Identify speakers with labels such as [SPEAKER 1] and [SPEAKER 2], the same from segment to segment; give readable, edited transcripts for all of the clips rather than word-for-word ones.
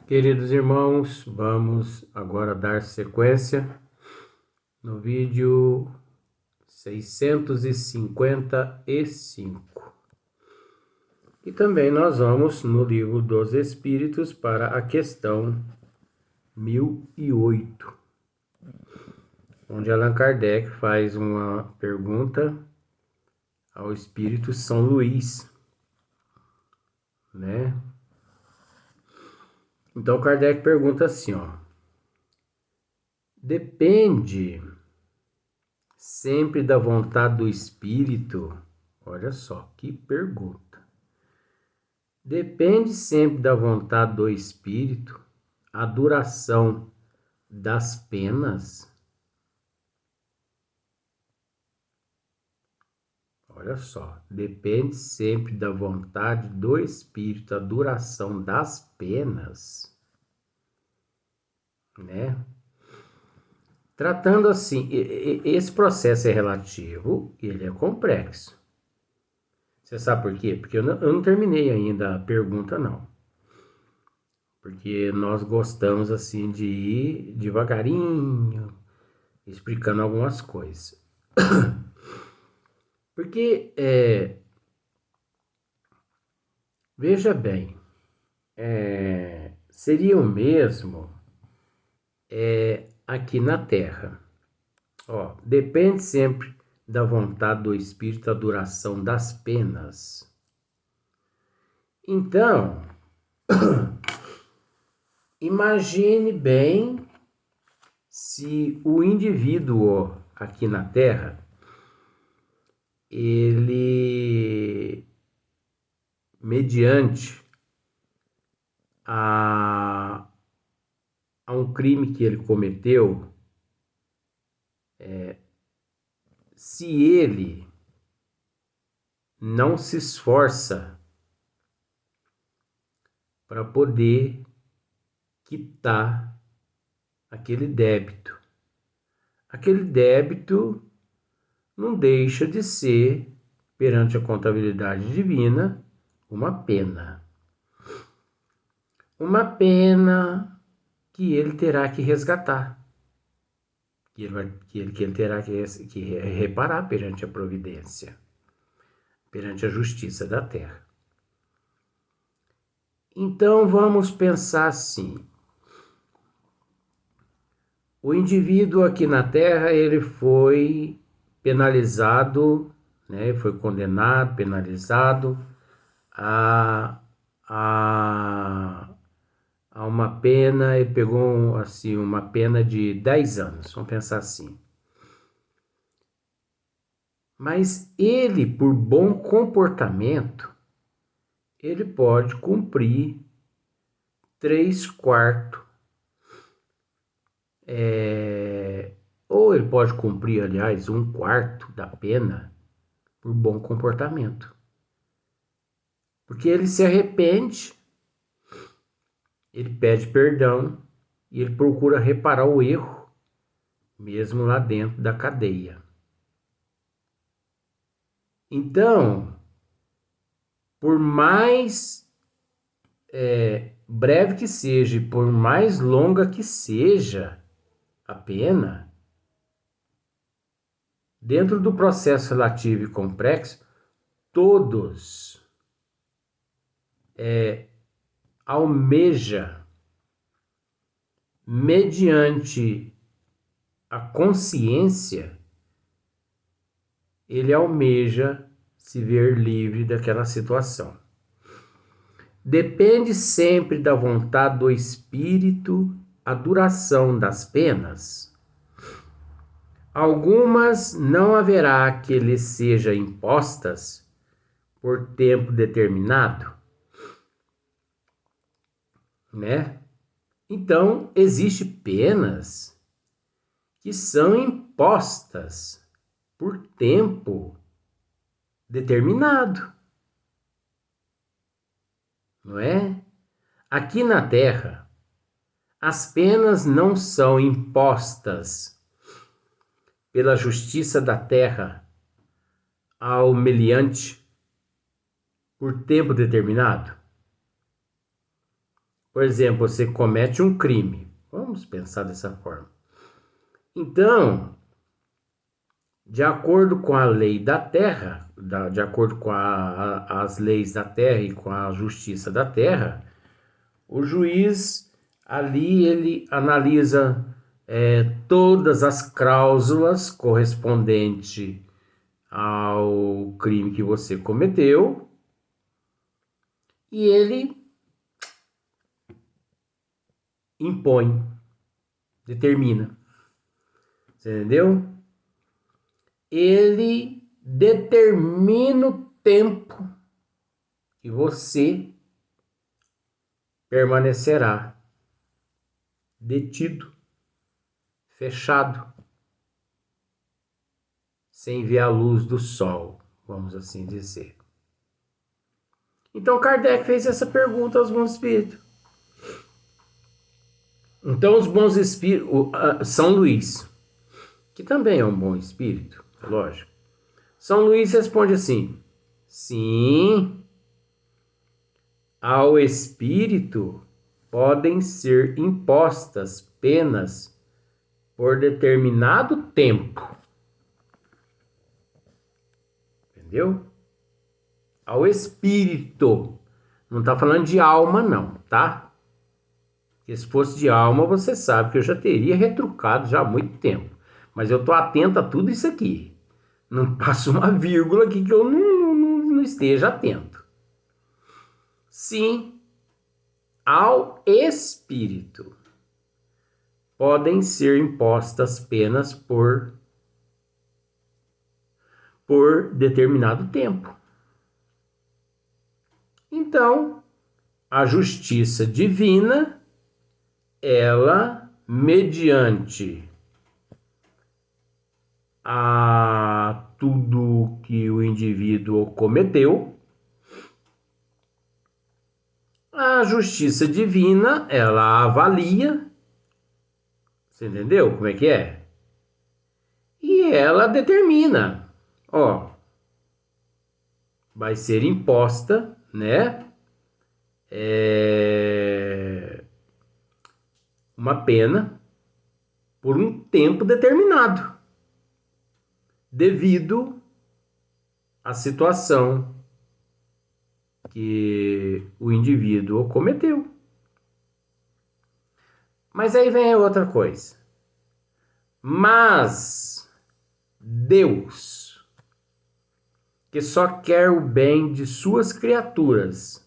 [SPEAKER 1] Queridos irmãos, vamos agora dar sequência no vídeo 655. E também nós vamos no Livro dos Espíritos para a questão 1008, onde Allan Kardec faz uma pergunta ao Espírito São Luís, né? Então Kardec pergunta assim, depende sempre da vontade do Espírito? Olha só, que pergunta. Depende sempre da vontade do Espírito a duração das penas? Olha só, depende sempre da vontade do Espírito a duração das penas, né? Tratando assim, esse processo é relativo, ele é complexo. Você sabe por quê? Porque eu não terminei ainda a pergunta, não. Porque nós gostamos assim de ir devagarinho, explicando algumas coisas. Porque, veja bem, seria o mesmo aqui na Terra. Depende sempre da vontade do Espírito a duração das penas. Então, imagine bem se o indivíduo aqui na Terra, ele, mediante a um crime que ele cometeu, se ele não se esforça para poder quitar aquele débito não deixa de ser, perante a contabilidade divina, uma pena. Uma pena que ele terá que resgatar, que ele terá que reparar perante a providência, perante a justiça da terra. Então vamos pensar assim: o indivíduo aqui na Terra, ele foi penalizado, né? Foi condenado, penalizado a uma pena, ele pegou assim, uma pena de 10 anos, vamos pensar assim. Mas ele, por bom comportamento, ele pode cumprir 3/4. Ou ele pode cumprir, aliás, 1/4 da pena por bom comportamento. Porque ele se arrepende, ele pede perdão e ele procura reparar o erro, mesmo lá dentro da cadeia. Então, por mais breve que seja, e por mais longa que seja a pena, dentro do processo relativo e complexo, todos almeja, mediante a consciência, ele almeja se ver livre daquela situação. Depende sempre da vontade do Espírito a duração das penas. Algumas não haverá que lhes sejam impostas por tempo determinado, né? Então, existem penas que são impostas por tempo determinado, não é? Aqui na Terra, as penas não são impostas pela justiça da terra ao meliante por tempo determinado. Por exemplo, você comete um crime. Vamos pensar dessa forma. Então, de acordo com a lei da terra, de acordo com as leis da terra e com a justiça da terra, o juiz ali ele analisa todas as cláusulas correspondentes ao crime que você cometeu e ele impõe, determina. Você entendeu? Ele determina o tempo que você permanecerá detido, fechado, sem ver a luz do sol, vamos assim dizer. Então Kardec fez essa pergunta aos bons espíritos. Então os bons espíritos, São Luís, que também é um bom espírito, lógico. São Luís responde assim: sim, ao espírito podem ser impostas penas por determinado tempo. Entendeu? Ao espírito. Não está falando de alma, não, tá? Porque se fosse de alma, você sabe que eu já teria retrucado já há muito tempo. Mas eu estou atento a tudo isso aqui. Não passo uma vírgula aqui que eu não esteja atento. Sim, ao espírito podem ser impostas penas por determinado tempo. Então, a justiça divina, ela, mediante a tudo que o indivíduo cometeu, a justiça divina, ela avalia, você entendeu como é que é? E ela determina, ó, vai ser imposta, né, uma pena por um tempo determinado, devido à situação que o indivíduo cometeu. Mas aí vem outra coisa. Mas Deus, que só quer o bem de suas criaturas,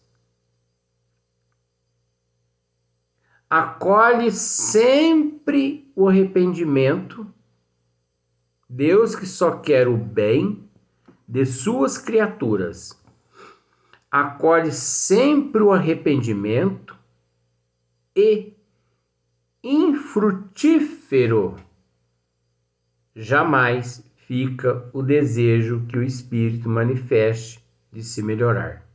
[SPEAKER 1] acolhe sempre o arrependimento. Deus, que só quer o bem de suas criaturas, acolhe sempre o arrependimento e infrutífero jamais fica o desejo que o espírito manifeste de se melhorar.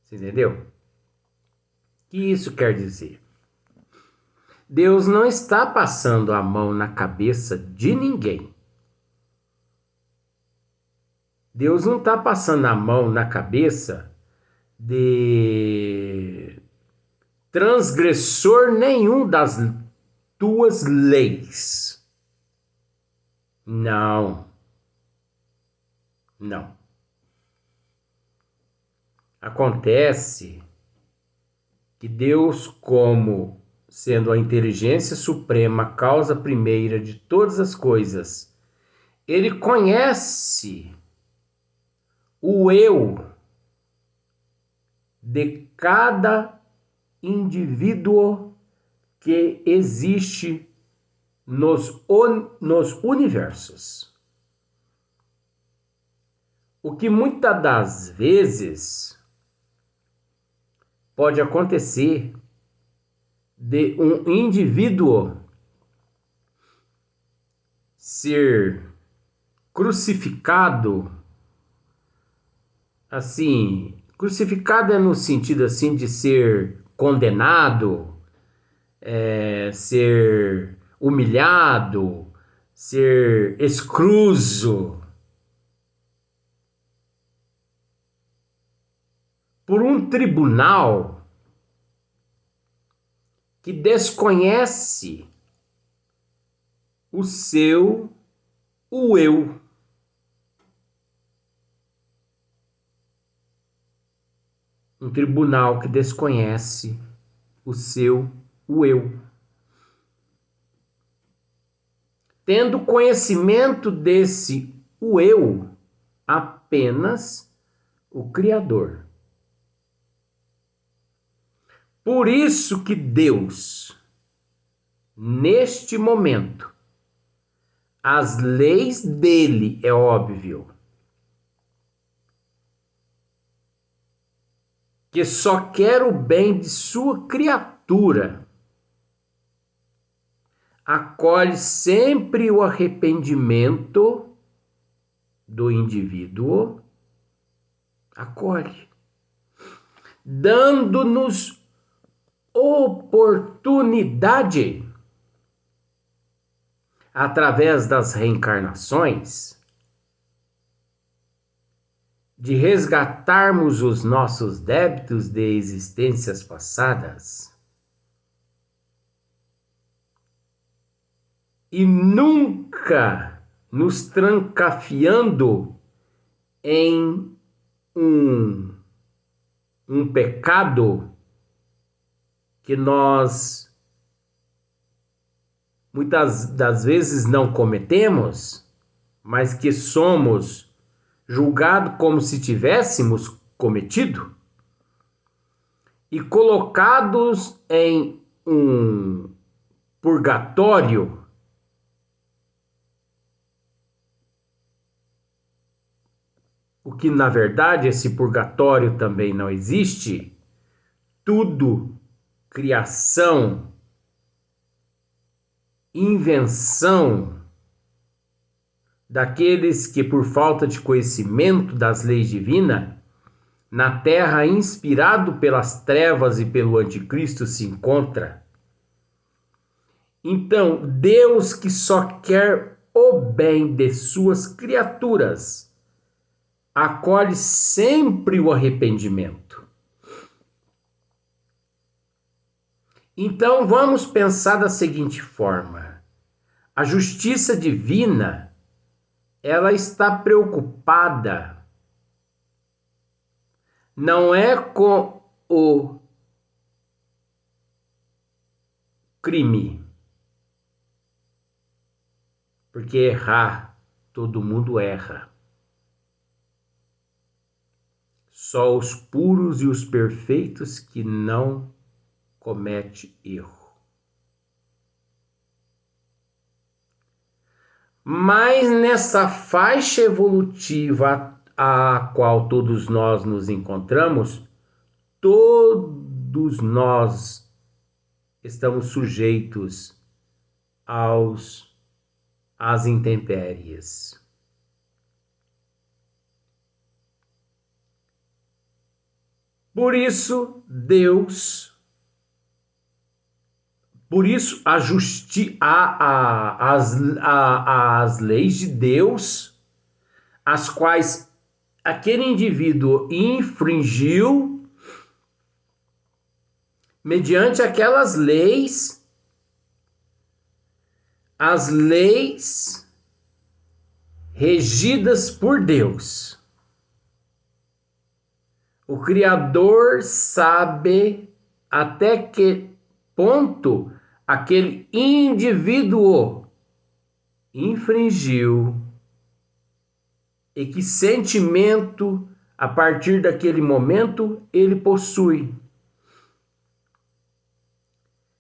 [SPEAKER 1] Você entendeu? O que isso quer dizer? Deus não está passando a mão na cabeça de ninguém. Deus não está passando a mão na cabeça de transgressor nenhum das tuas leis. Não. Não. Acontece que Deus, como sendo a inteligência suprema, causa primeira de todas as coisas, ele conhece o eu de cada indivíduo que existe nos universos. O que muitas das vezes pode acontecer de um indivíduo ser crucificado, assim, crucificado é no sentido assim de ser condenado, ser humilhado, ser escruso por um tribunal que desconhece o eu. Um tribunal que desconhece o eu. Tendo conhecimento desse o eu, apenas o Criador. Por isso que Deus, neste momento, as leis dele, é óbvio, que só quer o bem de sua criatura, acolhe sempre o arrependimento do indivíduo, acolhe, dando-nos oportunidade, através das reencarnações, de resgatarmos os nossos débitos de existências passadas e nunca nos trancafiando em um pecado que nós muitas das vezes não cometemos, mas que somos julgados como se tivéssemos cometido e colocados em um purgatório o que na verdade esse purgatório também não existe, tudo criação, invenção daqueles que por falta de conhecimento das leis divinas, na terra inspirado pelas trevas e pelo anticristo se encontra. Então, Deus que só quer o bem de suas criaturas, acolhe sempre o arrependimento. Então, vamos pensar da seguinte forma: a justiça divina, ela está preocupada não é com o crime, porque errar, todo mundo erra. Só os puros e os perfeitos que não cometem erro. Mas nessa faixa evolutiva a qual todos nós nos encontramos, todos nós estamos sujeitos às intempéries. Por isso, as leis de Deus, as quais aquele indivíduo infringiu, mediante aquelas leis, as leis regidas por Deus. O Criador sabe até que ponto aquele indivíduo infringiu e que sentimento, a partir daquele momento, ele possui.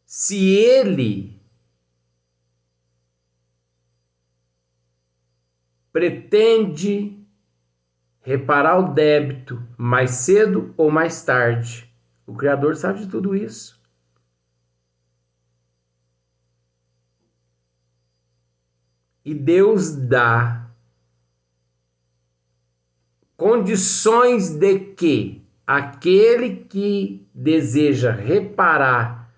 [SPEAKER 1] Se ele pretende reparar o débito mais cedo ou mais tarde, o Criador sabe de tudo isso. E Deus dá condições de que aquele que deseja reparar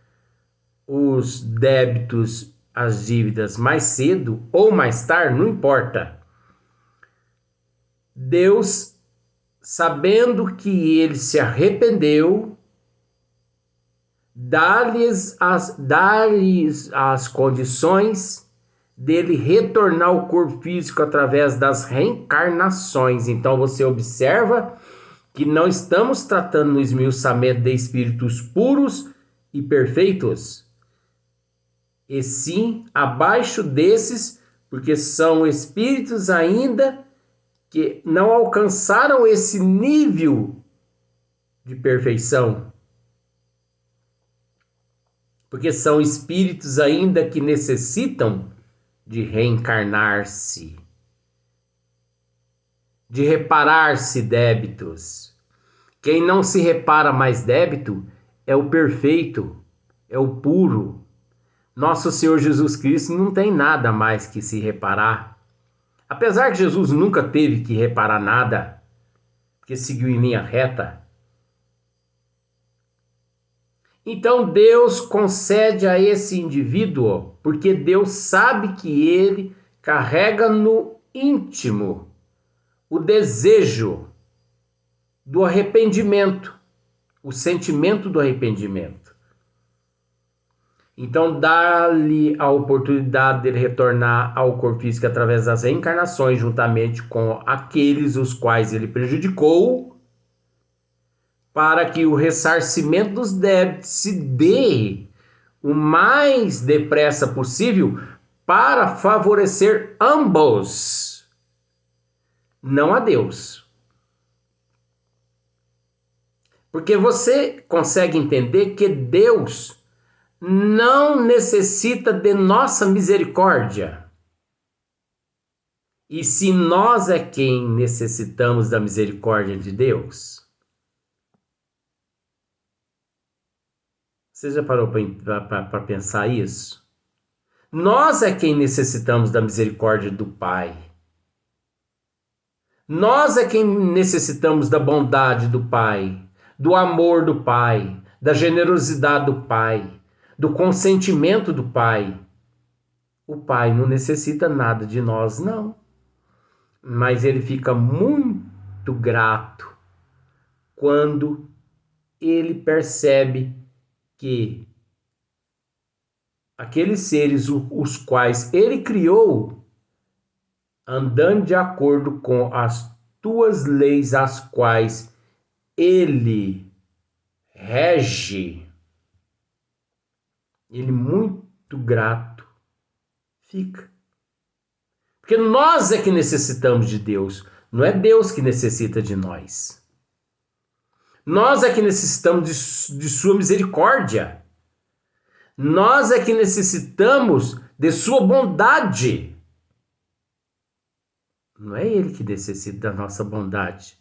[SPEAKER 1] os débitos, as dívidas mais cedo ou mais tarde, não importa. Deus, sabendo que ele se arrependeu, dá-lhes as condições dele retornar ao corpo físico através das reencarnações. Então você observa que não estamos tratando no esmiuçamento de espíritos puros e perfeitos, e sim abaixo desses, porque são espíritos ainda que não alcançaram esse nível de perfeição. Porque são espíritos ainda que necessitam de reencarnar-se, de reparar-se débitos. Quem não se repara mais débito é o perfeito, é o puro. Nosso Senhor Jesus Cristo não tem nada mais que se reparar. Apesar que Jesus nunca teve que reparar nada, porque seguiu em linha reta. Então Deus concede a esse indivíduo, porque Deus sabe que ele carrega no íntimo o desejo do arrependimento, o sentimento do arrependimento. Então dá-lhe a oportunidade de ele retornar ao corpo físico através das reencarnações, juntamente com aqueles os quais ele prejudicou, para que o ressarcimento dos débitos se dê o mais depressa possível para favorecer ambos, não a Deus. Porque você consegue entender que Deus não necessita de nossa misericórdia. E se nós é quem necessitamos da misericórdia de Deus? Você já parou para pensar isso? Nós é quem necessitamos da misericórdia do Pai. Nós é quem necessitamos da bondade do Pai, do amor do Pai, da generosidade do Pai, do consentimento do Pai. O Pai não necessita nada de nós, não. Mas ele fica muito grato quando ele percebe que aqueles seres os quais ele criou, andando de acordo com as tuas leis, as quais ele rege, ele muito grato fica. Porque nós é que necessitamos de Deus, não é Deus que necessita de nós. Nós é que necessitamos de sua misericórdia. Nós é que necessitamos de sua bondade. Não é ele que necessita da nossa bondade.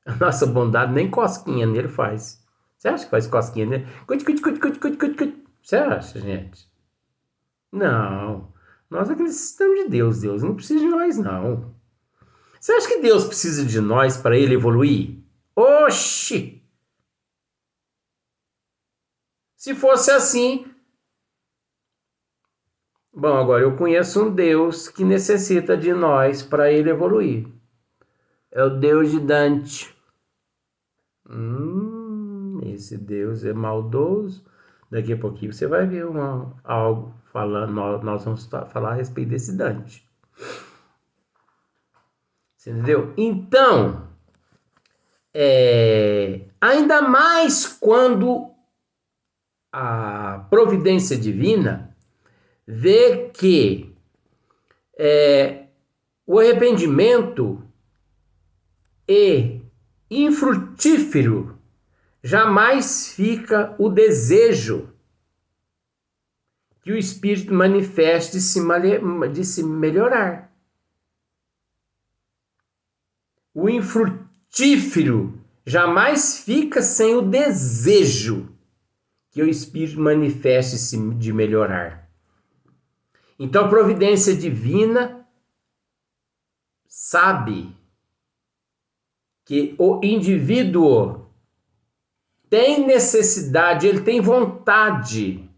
[SPEAKER 1] A nossa bondade nem cosquinha nele faz. Você acha que faz cosquinha nele? Você acha, gente? Não. Nós é que necessitamos de Deus. Deus não precisa de nós, não. Você acha que Deus precisa de nós para ele evoluir? Oxi! Se fosse assim... Bom, agora eu conheço um Deus que necessita de nós para ele evoluir. É o Deus de Dante. Esse Deus é maldoso. Daqui a pouquinho você vai ver algo falando. Nós vamos falar a respeito desse Dante. Você entendeu? Então, ainda mais quando a providência divina vê que o arrependimento é infrutífero, jamais fica o desejo que o espírito manifeste de se melhorar. O infrutífero jamais fica sem o desejo que o espírito manifeste de melhorar. Então a providência divina sabe que o indivíduo tem necessidade, ele tem vontade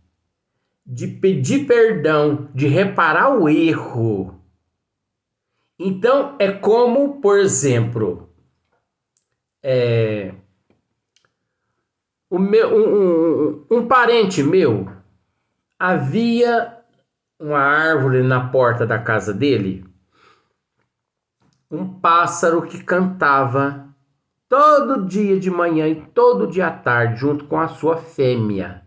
[SPEAKER 1] de pedir perdão, de reparar o erro. Então é como, por exemplo, Um parente meu, havia uma árvore na porta da casa dele, um pássaro que cantava todo dia de manhã e todo dia à tarde, junto com a sua fêmea.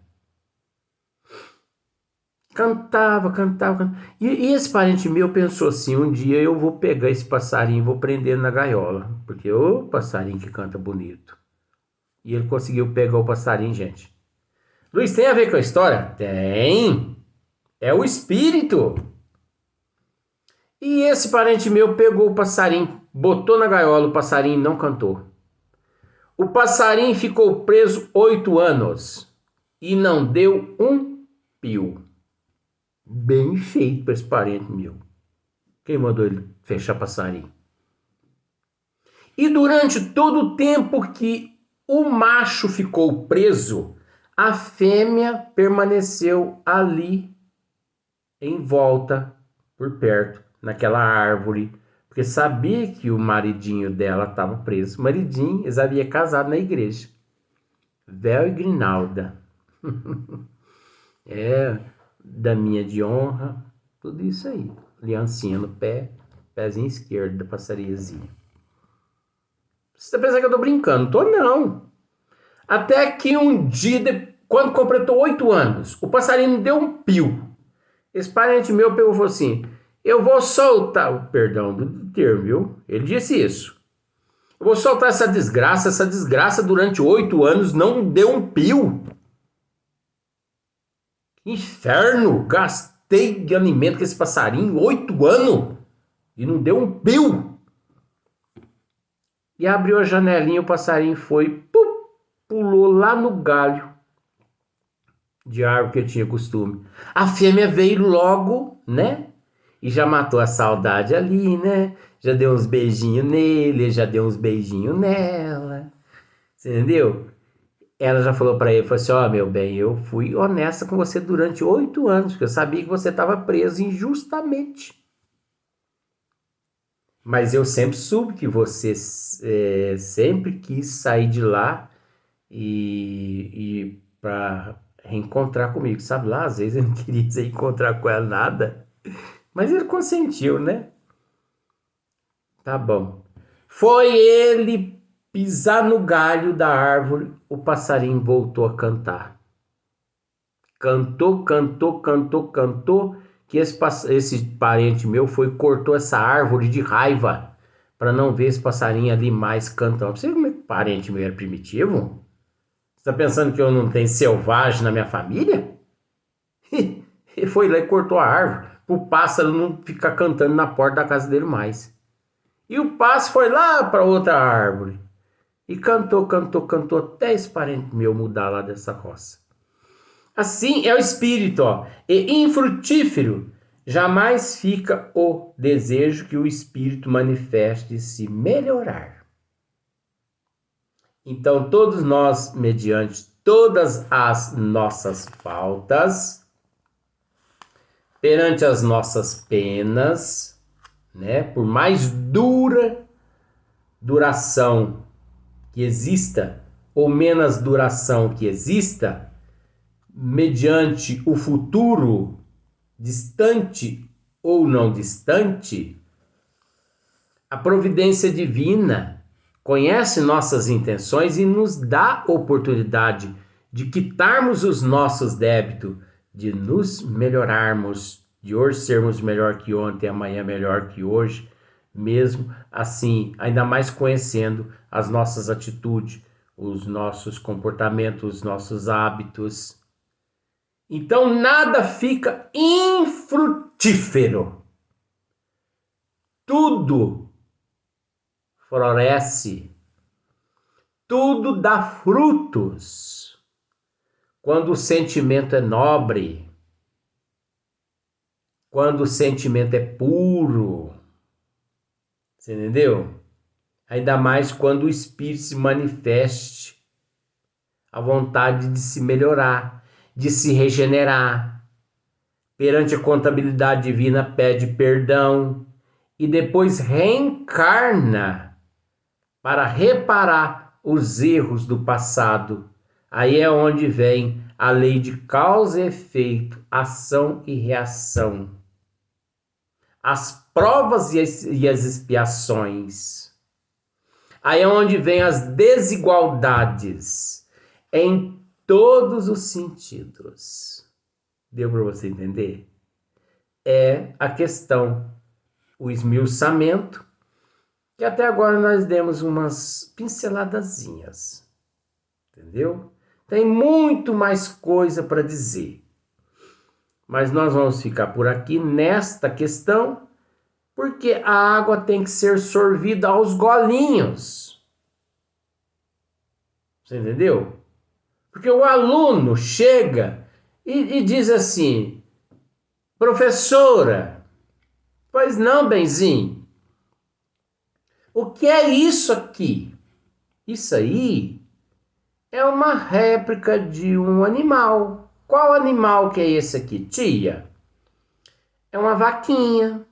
[SPEAKER 1] Cantava. E esse parente meu pensou assim, um dia eu vou pegar esse passarinho e vou prender na gaiola, porque o passarinho que canta bonito. E ele conseguiu pegar o passarinho, gente. Luiz, tem a ver com a história? Tem. É o espírito. E esse parente meu pegou o passarinho, botou na gaiola, o passarinho não cantou. O passarinho ficou preso 8 anos e não deu um pio. Bem feito para esse parente meu. Quem mandou ele fechar passarinho? E durante todo o tempo que o macho ficou preso, a fêmea permaneceu ali, em volta, por perto, naquela árvore, porque sabia que o maridinho dela estava preso. O maridinho, eles haviam casado na igreja. Véu e grinalda. Daminha de honra, tudo isso aí. Aliancinha no pé, pezinho esquerdo da passariazinha. Você tá pensando que eu tô brincando? Tô não. Até que um dia, quando completou 8 anos, o passarinho deu um pio. Esse parente meu pegou e falou assim, eu vou soltar, perdão do termo, viu? Ele disse isso. Eu vou soltar essa desgraça durante 8 anos não deu um pio. Inferno, gastei de alimento com esse passarinho 8 anos e não deu um pio. E abriu a janelinha, o passarinho foi, pulou lá no galho de árvore que ele tinha costume. A fêmea veio logo, né? E já matou a saudade ali, né? Já deu uns beijinhos nele, já deu uns beijinhos nela. Você entendeu? Ela já falou pra ele, falou assim, ó, meu bem, eu fui honesta com você durante 8 anos, porque eu sabia que você estava preso injustamente. Mas eu sempre soube que você sempre quis sair de lá e para reencontrar comigo, sabe lá? Às vezes eu não queria se encontrar com ela nada, mas ele consentiu, né? Tá bom. Foi ele pisar no galho da árvore, o passarinho voltou a cantar. Cantou, que esse parente meu foi e cortou essa árvore de raiva para não ver esse passarinho ali mais cantando. Você como é que parente meu era primitivo? Você tá pensando que eu não tenho selvagem na minha família? Ele foi lá e cortou a árvore pro pássaro não ficar cantando na porta da casa dele mais. E o pássaro foi lá para outra árvore e cantou até esse parente meu mudar lá dessa roça. Assim é o espírito, ó. E infrutífero jamais fica o desejo que o espírito manifeste se melhorar. Então, todos nós, mediante todas as nossas faltas, perante as nossas penas, né, por mais duração que exista, ou menos duração que exista, mediante o futuro, distante ou não distante, a providência divina conhece nossas intenções e nos dá oportunidade de quitarmos os nossos débitos, de nos melhorarmos, de hoje sermos melhor que ontem, amanhã melhor que hoje, mesmo assim, ainda mais conhecendo as nossas atitudes, os nossos comportamentos, os nossos hábitos. Então nada fica infrutífero. Tudo floresce, tudo dá frutos quando o sentimento é nobre, quando o sentimento é puro. Você entendeu? Ainda mais quando o espírito se manifeste, a vontade de se melhorar, de se regenerar. Perante a contabilidade divina pede perdão e depois reencarna para reparar os erros do passado, Aí é onde vem a lei de causa e efeito, ação e reação. As provas e as expiações. Aí é onde vem as desigualdades em todos os sentidos. Deu para você entender? É a questão, o esmiuçamento, que até agora nós demos umas pinceladazinhas. Entendeu? Tem muito mais coisa para dizer. Mas nós vamos ficar por aqui nesta questão, porque a água tem que ser sorvida aos golinhos. Você entendeu? Porque o aluno chega e diz assim: professora, pois não, benzinho, o que é isso aqui? Isso aí é uma réplica de um animal. Qual animal que é esse aqui, tia? É uma vaquinha.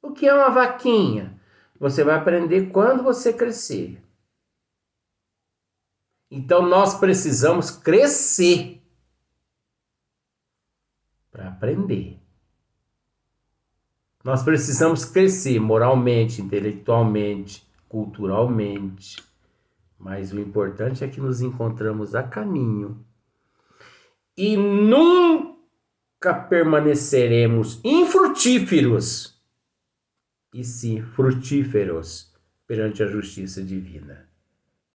[SPEAKER 1] O que é uma vaquinha? Você vai aprender quando você crescer. Então nós precisamos crescer para aprender. Nós precisamos crescer moralmente, intelectualmente, culturalmente. Mas o importante é que nos encontramos a caminho. E nunca permaneceremos infrutíferos, e sim frutíferos perante a justiça divina.